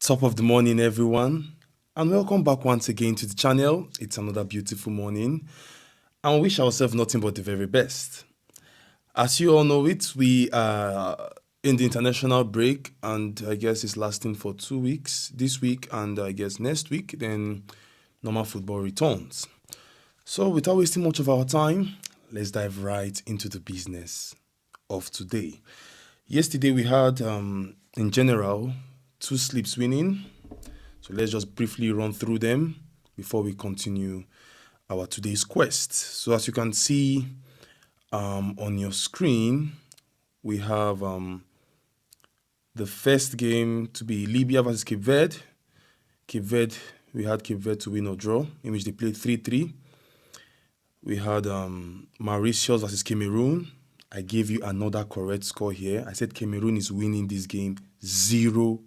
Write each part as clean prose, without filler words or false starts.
Top of the morning, everyone, and welcome back once again to the channel. It's another beautiful morning, and we wish ourselves nothing but the very best. As you all know it, we are in the international break, and I guess it's lasting for 2 weeks, this week, and I guess next week, then normal football returns. So without wasting much of our time, let's dive right into the business of today. Yesterday we had, in general, 2 slips winning. So let's just briefly run through them before we continue our today's quest. So as you can see on your screen, we have the first game to be Libya versus Cape Verde. We had Cape Verde to win or draw, in which they played 3-3. We had Mauritius versus Cameroon. I gave you another correct score here. I said Cameroon is winning this game 0-2.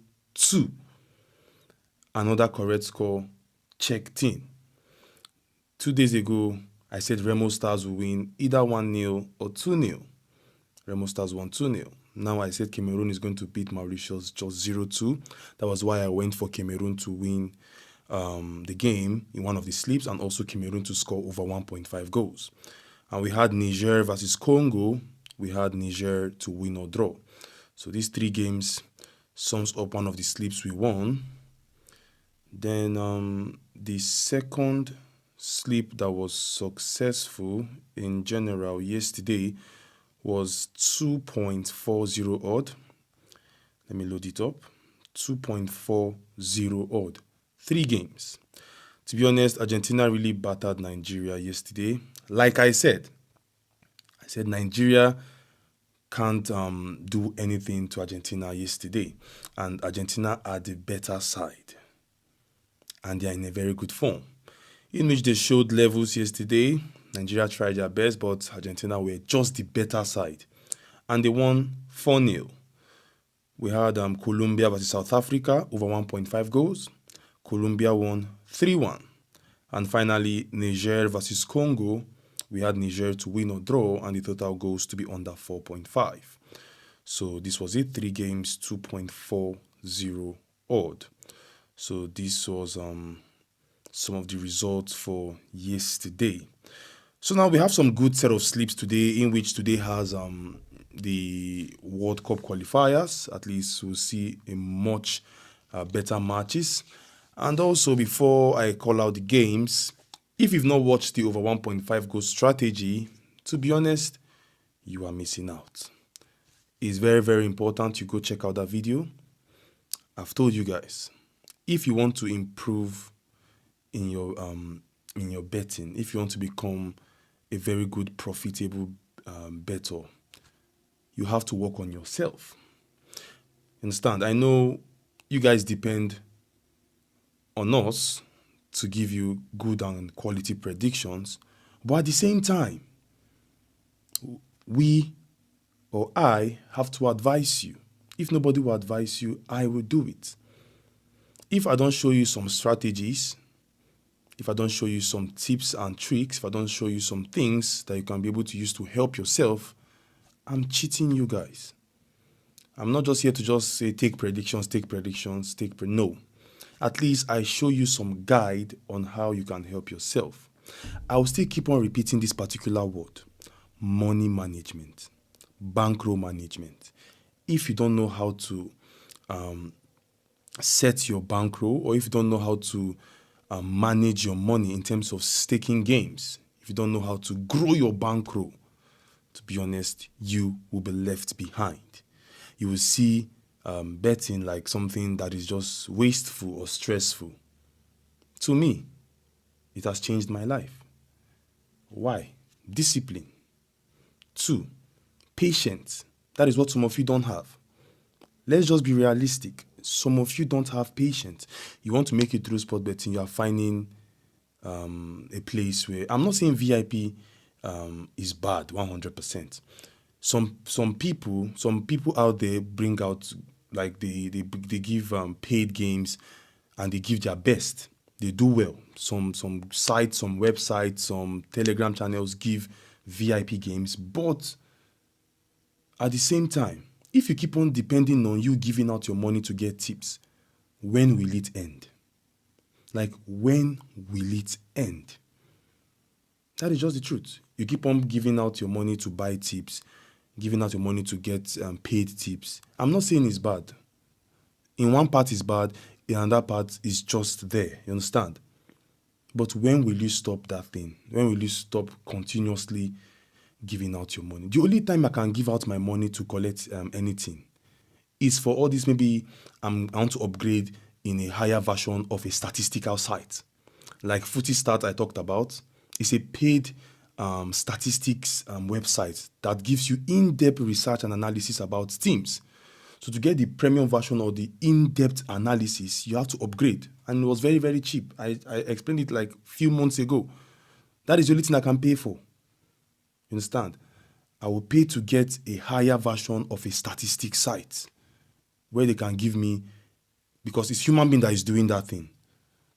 Another correct score checked in. 2 days ago, I said Remo Stars will win either 1-0 or 2-0. Remo Stars won 2-0. Now I said Cameroon is going to beat Mauritius just 0-2. That was why I went for Cameroon to win the game in one of the slips, and also Cameroon to score over 1.5 goals. And we had Niger versus Congo. We had Niger to win or draw. So these 3 games sums up one of the slips we won. Then the second slip that was successful in general yesterday was 2.40 odd. Let me load it up. 2.40 odd. 3 games. To be honest, Argentina really battered Nigeria yesterday. Like I said Nigeria can't do anything to Argentina yesterday. And Argentina are the better side. And they are in a very good form, in which they showed levels yesterday. Nigeria tried their best, but Argentina were just the better side. And they won 4-0. We had Colombia versus South Africa, over 1.5 goals. Colombia won 3-1. And finally, Niger versus Congo. We had Niger to win or draw, and the total goals to be under 4.5. So this was it, 3 games, 2.40 odd. So this was some of the results for yesterday. So now we have some good set of slips today, in which today has the World Cup qualifiers. At least we'll see a much better matches. And also, before I call out the games, if you've not watched the over 1.5 goal strategy, to be honest, you are missing out. It's very, very important you go check out that video. I've told you guys, if you want to improve in your betting, if you want to become a very good, profitable bettor, you have to work on yourself. Understand? I know you guys depend on us to give you good and quality predictions, but at the same time, we or I have to advise you. If nobody will advise you, I will do it. If I don't show you some strategies, if I don't show you some tips and tricks, if I don't show you some things that you can be able to use to help yourself, I'm cheating you guys. I'm not just here to just say take predictions. No. At least I show you some guide on how you can help yourself. I will still keep on repeating this particular word: money management, bankroll management. If you don't know how to set your bankroll, or if you don't know how to manage your money in terms of staking games, if you don't know how to grow your bankroll, to be honest, you will be left behind. You will see betting like something that is just wasteful or stressful. To me, it has changed my life. Why? Discipline. 2, patience. That is what some of you don't have. Let's just be realistic. Some of you don't have patience. You want to make it through sport betting, you are finding a place where, I'm not saying VIP is bad 100%. Some people out there bring out, like they give paid games, and they give their best. They do well. Some sites, some websites, some Telegram channels give VIP games, but at the same time, if you keep on depending on you giving out your money to get tips, when will it end? Like, when will it end? That is just the truth. You keep on giving out your money to buy tips, giving out your money to get paid tips. I'm not saying it's bad. In one part it's bad, in another part is just there. You understand? But when will you stop that thing? When will you stop continuously giving out your money? The only time I can give out my money to collect anything is for all this. Maybe I want to upgrade in a higher version of a statistical site. Like Footy I talked about. It's a paid statistics website that gives you in-depth research and analysis about teams. So to get the premium version or the in-depth analysis, you have to upgrade. And it was very, very cheap. I explained it like a few months ago. That is the only thing I can pay for. You understand? I will pay to get a higher version of a statistics site where they can give me, because it's human being that is doing that thing.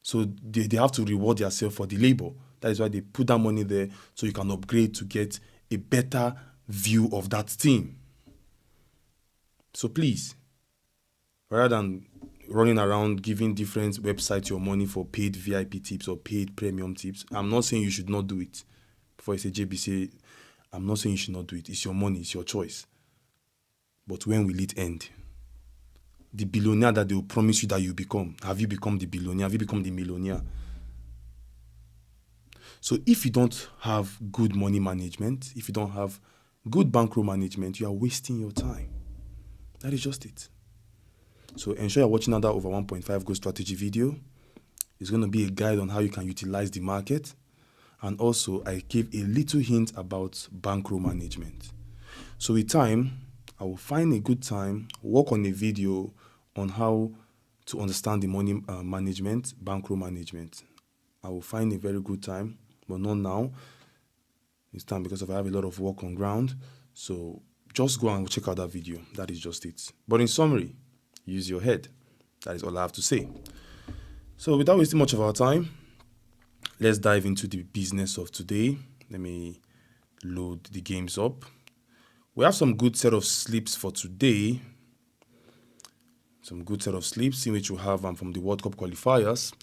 So they have to reward themselves for the labor. That is why they put that money there, so you can upgrade to get a better view of that team. So please, rather than running around giving different websites your money for paid VIP tips or paid premium tips, I'm not saying you should not do it. Before I say JB, I'm not saying you should not do it. It's your money, it's your choice. But when will it end? The billionaire that they will promise you that you become, have you become the billionaire? Have you become the millionaire? So if you don't have good money management, if you don't have good bankroll management, you are wasting your time. That is just it. So ensure you're watching another over 1.5 goal strategy video. It's going to be a guide on how you can utilize the market. And also, I gave a little hint about bankroll management. So with time, I will find a good time, work on a video on how to understand the money management, bankroll management. I will find a very good time, but not now. It's time because I have a lot of work on ground. So just go and check out that video. That is just it. But in summary, use your head. That is all I have to say. So without wasting much of our time, let's dive into the business of today. Let me load the games up. We have some good set of slips for today. Some good set of slips in which we have from the World Cup qualifiers.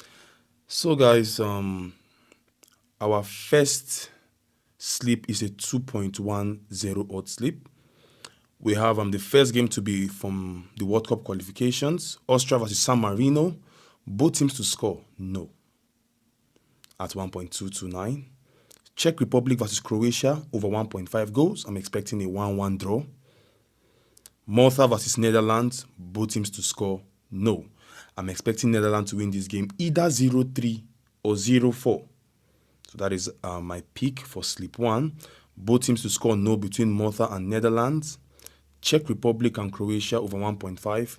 So guys, our first slip is a 2.10 odd slip. We have the first game to be from the World Cup qualifications. Austria versus San Marino. Both teams to score no at 1.229. Czech Republic versus Croatia over 1.5 goals. I'm expecting a 1-1 draw. Malta versus Netherlands. Both teams to score no. I'm expecting Netherlands to win this game either 0-3 or 0-4. So that is my pick for slip 1. Both teams to score no between Malta and Netherlands. Czech Republic and Croatia over 1.5.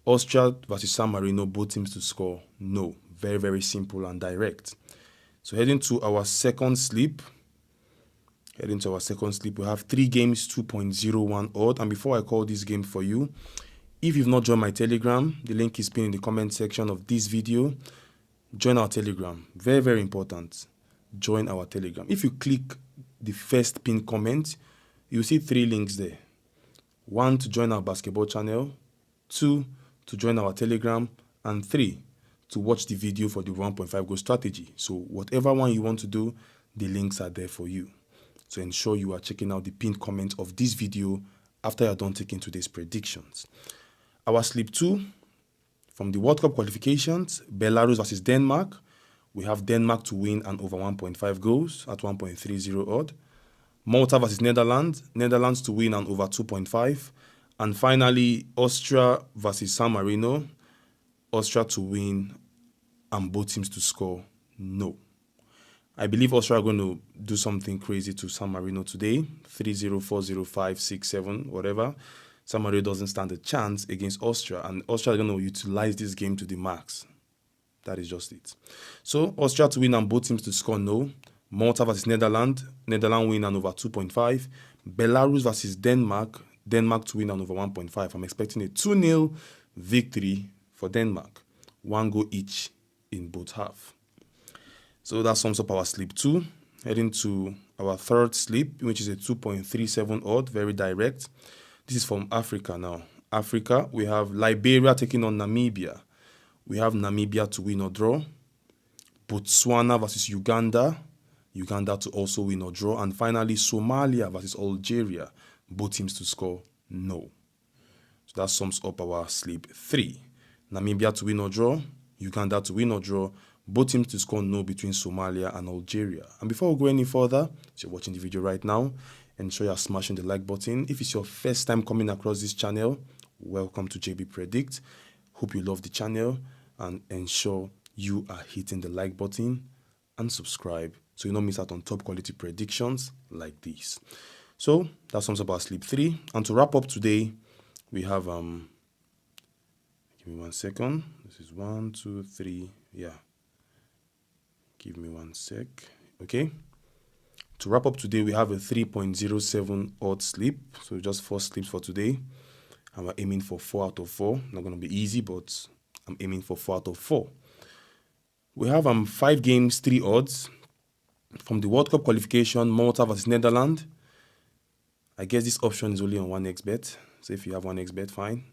Austria versus San Marino, both teams to score no. Very, very simple and direct. So heading to our second slip. We have 3 games, 2.01 odd. And before I call this game for you, if you've not joined my Telegram, the link is pinned in the comment section of this video. Join our Telegram. Very, very important. Join our Telegram. If you click the first pinned comment, you'll see 3 links there. 1, to join our basketball channel. 2, to join our Telegram. And 3, to watch the video for the 1.5 goal strategy. So whatever one you want to do, the links are there for you. So ensure you are checking out the pinned comment of this video after you're done taking today's predictions. Our slip 2, from the World Cup qualifications, Belarus versus Denmark. We have Denmark to win and over 1.5 goals at 1.30 odd. Malta versus Netherlands. Netherlands to win and over 2.5. And finally, Austria versus San Marino. Austria to win and both teams to score no. I believe Austria are going to do something crazy to San Marino today. 3-0, 4-0, 5-6, 7, whatever. San Marino doesn't stand a chance against Austria. And Austria are going to utilize this game to the max. That is just it. So, Austria to win and both teams to score no. Malta versus Netherlands. Netherlands win and over 2.5. Belarus versus Denmark. Denmark to win and over 1.5. I'm expecting a 2-0 victory for Denmark. 1 goal each in both halves. So that sums up our slip 2. Heading to our third slip, which is a 2.37 odd, very direct. This is from Africa now. Africa, we have Liberia taking on Namibia. We have Namibia to win or draw. Botswana versus Uganda. Uganda to also win or draw. And finally, Somalia versus Algeria. Both teams to score no. So that sums up our sleep 3. Namibia to win or draw. Uganda to win or draw. Both teams to score no between Somalia and Algeria. And before we go any further, if you're watching the video right now, ensure you're smashing the like button. If it's your first time coming across this channel, welcome to Jb Predictz. Hope you love the channel and ensure you are hitting the like button and subscribe so you don't miss out on top quality predictions like this. So that sums up our sleep 3. And to wrap up today, we have give me 1 second. This is 1, 2, 3. Yeah. Give me 1 sec. Okay. To wrap up today, we have a 3.07 odd sleep. So just 4 sleeps for today. And we're aiming for 4 out of 4. Not going to be easy, but I'm aiming for 4 out of 4. We have 5 games, 3 odds. From the World Cup qualification, Malta versus Netherlands. I guess this option is only on 1xbet. So if you have 1xbet, fine.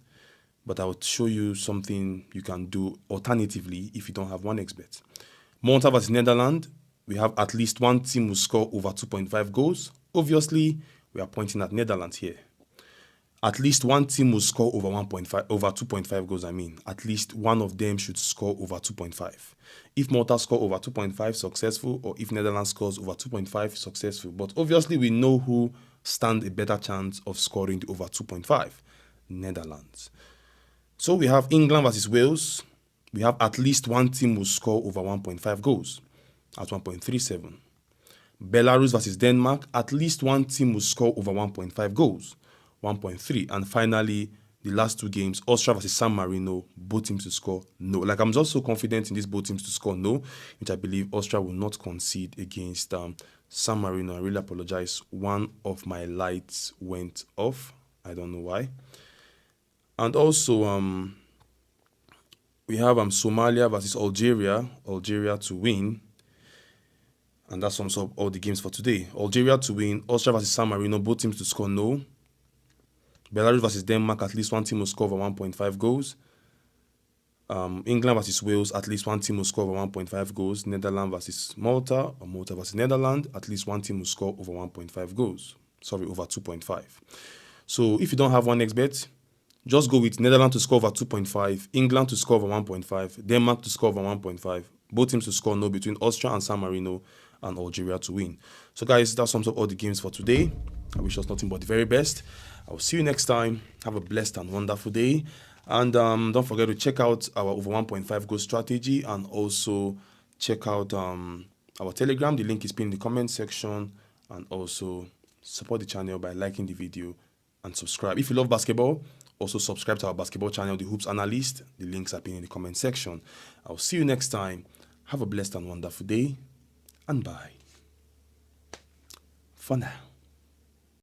But I will show you something you can do alternatively if you don't have 1xbet. Malta versus Netherlands, we have at least one team will score over 2.5 goals. Obviously, we are pointing at Netherlands here. At least one team will score over 2.5 goals. At least one of them should score over 2.5. If Malta score over 2.5, successful, or if Netherlands scores over 2.5, successful. But obviously, we know who stands a better chance of scoring the over 2.5, Netherlands. So we have England versus Wales. We have at least one team will score over 1.5 goals at 1.37. Belarus versus Denmark, at least one team will score over 1.5 goals, 1.3. And finally, the last 2 games, Austria versus San Marino, both teams to score no. Like, I'm just so confident in these both teams to score no, which I believe Austria will not concede against San Marino. I really apologize. One of my lights went off. I don't know why. And also, we have Somalia versus Algeria. Algeria to win. And that sums up all the games for today. Algeria to win. Austria versus San Marino, both teams to score no. Belarus versus Denmark, at least one team will score over 1.5 goals. England versus Wales, at least one team will score over 1.5 goals. Netherlands versus Malta, or Malta versus Netherlands, at least one team will score over 1.5 goals. Sorry, over 2.5. So if you don't have 1xbet, just go with Netherlands to score over 2.5, England to score over 1.5, Denmark to score over 1.5. Both teams to score no between Austria and San Marino, and Algeria to win. So guys, that sums up all the games for today. I wish us nothing but the very best. I will see you next time. Have a blessed and wonderful day. And don't forget to check out our over 1.5 goal strategy, and also check out our Telegram. The link is pinned in the comment section. And also support the channel by liking the video and subscribe. If you love basketball, also subscribe to our basketball channel, The Hoops Analyst. The links are pinned in the comment section. I'll see you next time. Have a blessed and wonderful day. And bye for now.